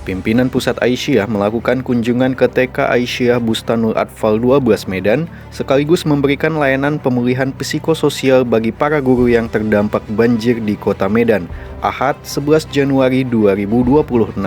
Pimpinan Pusat Aisyah melakukan kunjungan ke TK Aisyah Bustanul Atfal 12 Medan, sekaligus memberikan layanan pemulihan psikososial bagi para guru yang terdampak banjir di Kota Medan, Ahad 11 Januari 2026.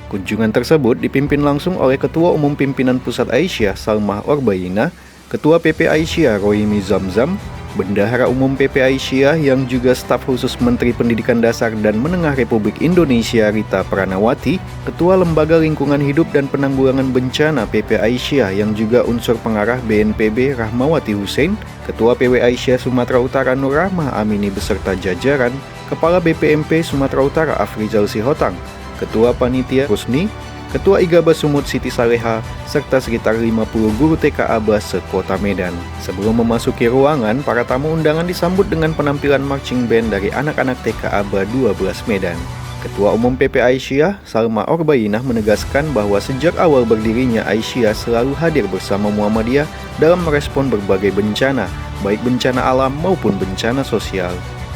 Kunjungan tersebut dipimpin langsung oleh Ketua Umum Pimpinan Pusat Aisyah Salmah Orbayina, Ketua PP Aisyah Rohimi Zamzam, Bendahara Umum PP Aisyah yang juga staf khusus Menteri Pendidikan Dasar dan Menengah Republik Indonesia Rita Pranawati, Ketua Lembaga Lingkungan Hidup dan Penanggulangan Bencana PP Aisyah yang juga unsur pengarah BNPB Rahmawati Hussein, Ketua PW Aisyah Sumatera Utara Nur Rahmah Amini beserta jajaran, Kepala BPMP Sumatera Utara Afrizal Sihotang, Ketua Panitia Rusni, Ketua Igaba Sumut Siti Saleha, serta sekitar 50 guru TK Aba se-Kota Medan. Sebelum memasuki ruangan, para tamu undangan disambut dengan penampilan marching band dari anak-anak TK Aba 12 Medan. Ketua Umum PP Aisyah, Salma Orbayinah menegaskan bahwa sejak awal berdirinya Aisyah selalu hadir bersama Muhammadiyah dalam merespon berbagai bencana, baik bencana alam maupun bencana sosial.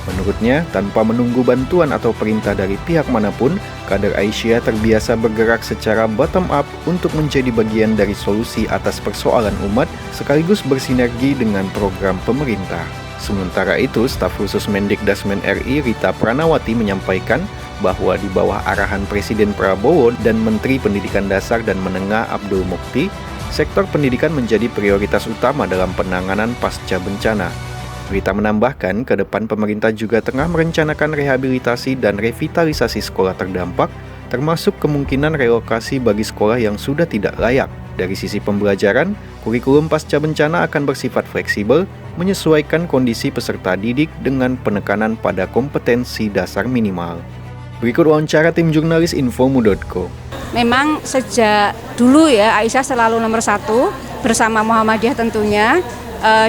Menurutnya, tanpa menunggu bantuan atau perintah dari pihak manapun, kader Aisyah terbiasa bergerak secara bottom up untuk menjadi bagian dari solusi atas persoalan umat, sekaligus bersinergi dengan program pemerintah. Sementara itu, staf khusus Mendikdasmen RI Rita Pranawati menyampaikan bahwa di bawah arahan Presiden Prabowo dan Menteri Pendidikan Dasar dan Menengah Abdul Mukti, sektor pendidikan menjadi prioritas utama dalam penanganan pasca bencana. Rita menambahkan, ke depan pemerintah juga tengah merencanakan rehabilitasi dan revitalisasi sekolah terdampak, termasuk kemungkinan relokasi bagi sekolah yang sudah tidak layak. Dari sisi pembelajaran, kurikulum pasca bencana akan bersifat fleksibel, menyesuaikan kondisi peserta didik dengan penekanan pada kompetensi dasar minimal. Berikut wawancara tim jurnalis Infomu.co. Memang sejak dulu ya, Aisyah selalu nomor 1 bersama Muhammadiyah tentunya,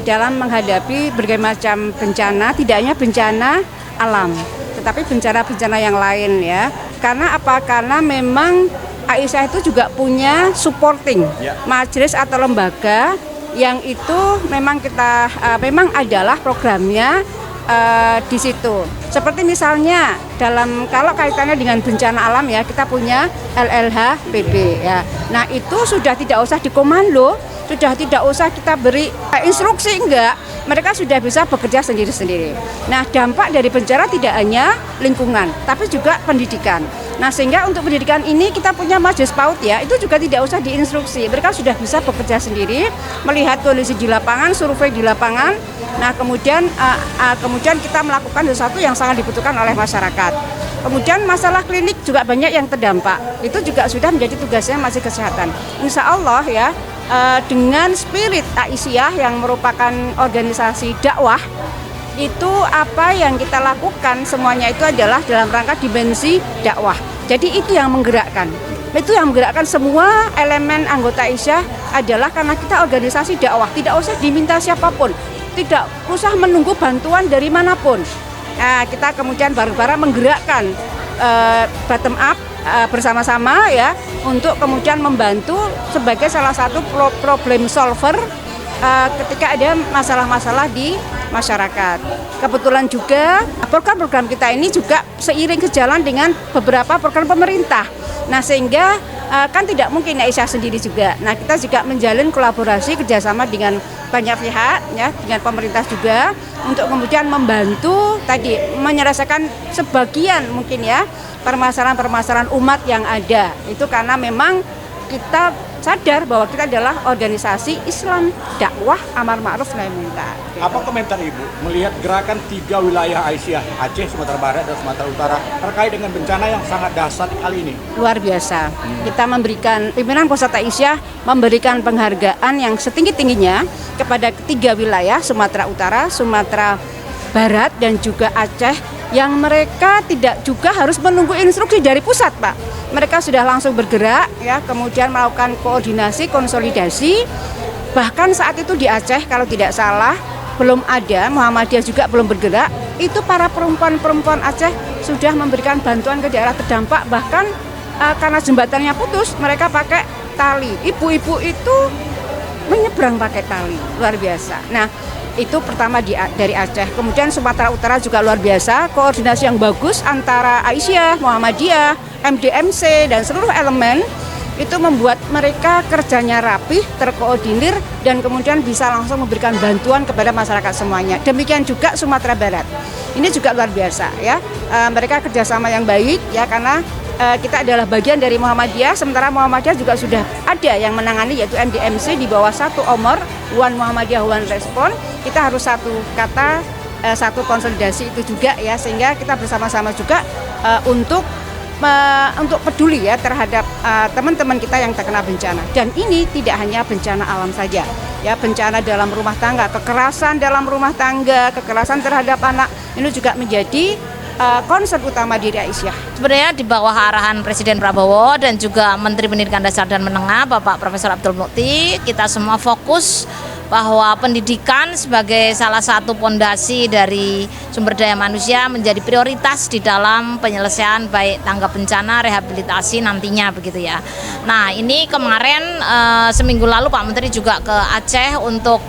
dalam menghadapi berbagai macam bencana, tidak hanya bencana alam, tetapi bencana-bencana yang lain ya. Karena apa? Karena memang Aisyah itu juga punya supporting majelis atau lembaga yang itu memang memang adalah programnya di situ. Seperti misalnya kalau kaitannya dengan bencana alam ya, kita punya LLHPB ya. Nah, itu sudah tidak usah dikomando, sudah tidak usah kita beri instruksi, enggak. Mereka sudah bisa bekerja sendiri-sendiri. Nah, dampak dari bencana tidak hanya lingkungan, tapi juga pendidikan. Nah, sehingga untuk pendidikan ini kita punya majelis PAUD ya, itu juga tidak usah diinstruksi. Mereka sudah bisa bekerja sendiri, melihat kondisi di lapangan, survei di lapangan. Nah, kemudian kita melakukan sesuatu yang sangat dibutuhkan oleh masyarakat. Kemudian masalah klinik juga banyak yang terdampak. Itu juga sudah menjadi tugasnya Majelis Kesehatan. Insya Allah ya, dengan spirit Aisyah yang merupakan organisasi dakwah, itu apa yang kita lakukan semuanya itu adalah dalam rangka dimensi dakwah. Jadi itu yang menggerakkan. Itu yang menggerakkan semua elemen anggota Aisyah adalah karena kita organisasi dakwah. Tidak usah diminta siapapun, tidak usah menunggu bantuan dari manapun. Nah, kita kemudian bareng-bareng menggerakkan bottom up bersama-sama ya, untuk kemudian membantu sebagai salah satu problem solver ketika ada masalah-masalah di masyarakat. Kebetulan juga program-program kita ini juga seiring sejalan dengan beberapa program pemerintah. Nah, sehingga kan tidak mungkin Aisyah sendiri juga. Nah, kita juga menjalin kolaborasi kerjasama dengan banyak pihak ya, dengan pemerintah juga, untuk kemudian membantu tadi menyelesaikan sebagian mungkin ya permasalahan-permasalahan umat yang ada. Itu karena memang kita sadar bahwa kita adalah organisasi Islam dakwah amar ma'ruf nahi munkar. Apa komentar Ibu melihat gerakan 3 wilayah Aisyah, Aceh, Sumatera Barat, dan Sumatera Utara terkait dengan bencana yang sangat dahsyat kali ini? Luar biasa. Kita memberikan, pimpinan Pusat Aisyah memberikan penghargaan yang setinggi-tingginya kepada 3 wilayah, Sumatera Utara, Sumatera Barat, dan juga Aceh, yang mereka tidak juga harus menunggu instruksi dari pusat, Pak. Mereka sudah langsung bergerak ya, kemudian melakukan koordinasi, konsolidasi. Bahkan saat itu di Aceh kalau tidak salah belum ada, Muhammadiyah juga belum bergerak. Itu para perempuan-perempuan Aceh sudah memberikan bantuan ke daerah terdampak. Bahkan karena jembatannya putus, mereka pakai tali. Ibu-ibu itu menyeberang pakai tali, luar biasa. Nah, itu pertama dari Aceh. Kemudian Sumatera Utara juga luar biasa, koordinasi yang bagus antara Aisyah, Muhammadiyah, MDMC, dan seluruh elemen itu membuat mereka kerjanya rapih, terkoordinir, dan kemudian bisa langsung memberikan bantuan kepada masyarakat semuanya. Demikian juga Sumatera Barat. Ini juga luar biasa ya. Mereka kerjasama yang baik ya, karena kita adalah bagian dari Muhammadiyah, sementara Muhammadiyah juga sudah ada yang menangani, yaitu MDMC di bawah satu omor, One Muhammadiyah One Respon. Kita harus satu kata, satu konsolidasi itu juga ya, sehingga kita bersama-sama juga untuk peduli ya terhadap teman-teman kita yang terkena bencana. Dan ini tidak hanya bencana alam saja, ya, bencana dalam rumah tangga, kekerasan dalam rumah tangga, kekerasan terhadap anak, ini juga menjadi concern utama diri Aisyah. Sebenarnya di bawah arahan Presiden Prabowo dan juga Menteri Pendidikan Dasar dan Menengah Bapak Profesor Abdul Mukti, kita semua fokus bahwa pendidikan sebagai salah satu pondasi dari sumber daya manusia menjadi prioritas di dalam penyelesaian baik tanggap bencana, rehabilitasi nantinya begitu ya. Nah, ini kemarin seminggu lalu Pak Menteri juga ke Aceh untuk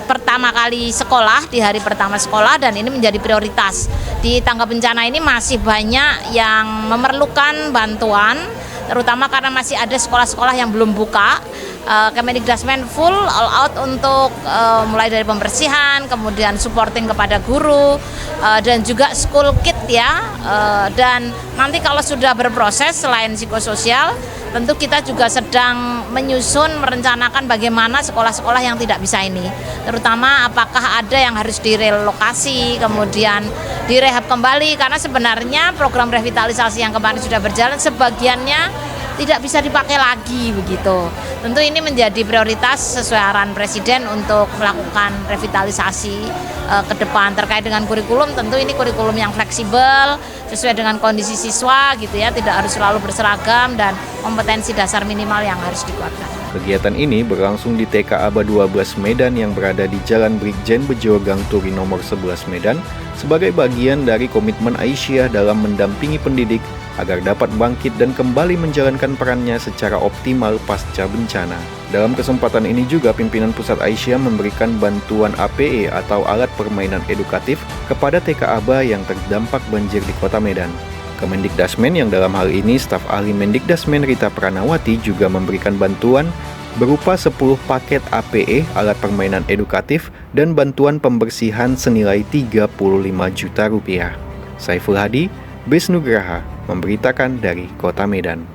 pertama kali sekolah, di hari pertama sekolah, dan ini menjadi prioritas. Di tanggap bencana ini masih banyak yang memerlukan bantuan, terutama karena masih ada sekolah-sekolah yang belum buka. Kemendikdasmen full all out untuk mulai dari pembersihan, kemudian supporting kepada guru, dan juga school kit ya. Dan nanti kalau sudah berproses selain psikososial, tentu kita juga sedang menyusun, merencanakan bagaimana sekolah-sekolah yang tidak bisa ini. Terutama apakah ada yang harus direlokasi, kemudian direhab kembali, karena sebenarnya program revitalisasi yang kemarin sudah berjalan sebagiannya tidak bisa dipakai lagi begitu. Tentu ini menjadi prioritas sesuai arahan Presiden untuk melakukan revitalisasi ke depan. Terkait dengan kurikulum, tentu ini kurikulum yang fleksibel sesuai dengan kondisi siswa gitu ya, tidak harus selalu berseragam, dan kompetensi dasar minimal yang harus dikuatkan. Kegiatan ini berlangsung di TK Aba 12 Medan yang berada di Jalan Brigjen Bejo Gang Turi nomor 11 Medan sebagai bagian dari komitmen Aisyah dalam mendampingi pendidik agar dapat bangkit dan kembali menjalankan perannya secara optimal pasca bencana. Dalam kesempatan ini juga pimpinan Pusat Aisyah memberikan bantuan APE atau alat permainan edukatif kepada TK Aba yang terdampak banjir di Kota Medan. Kemendikdasmen yang dalam hal ini staf ahli Mendikdasmen Rita Pranawati juga memberikan bantuan berupa 10 paket APE alat permainan edukatif dan bantuan pembersihan senilai 35 juta rupiah. Saiful Hadi, Bes Nugraha, memberitakan dari Kota Medan.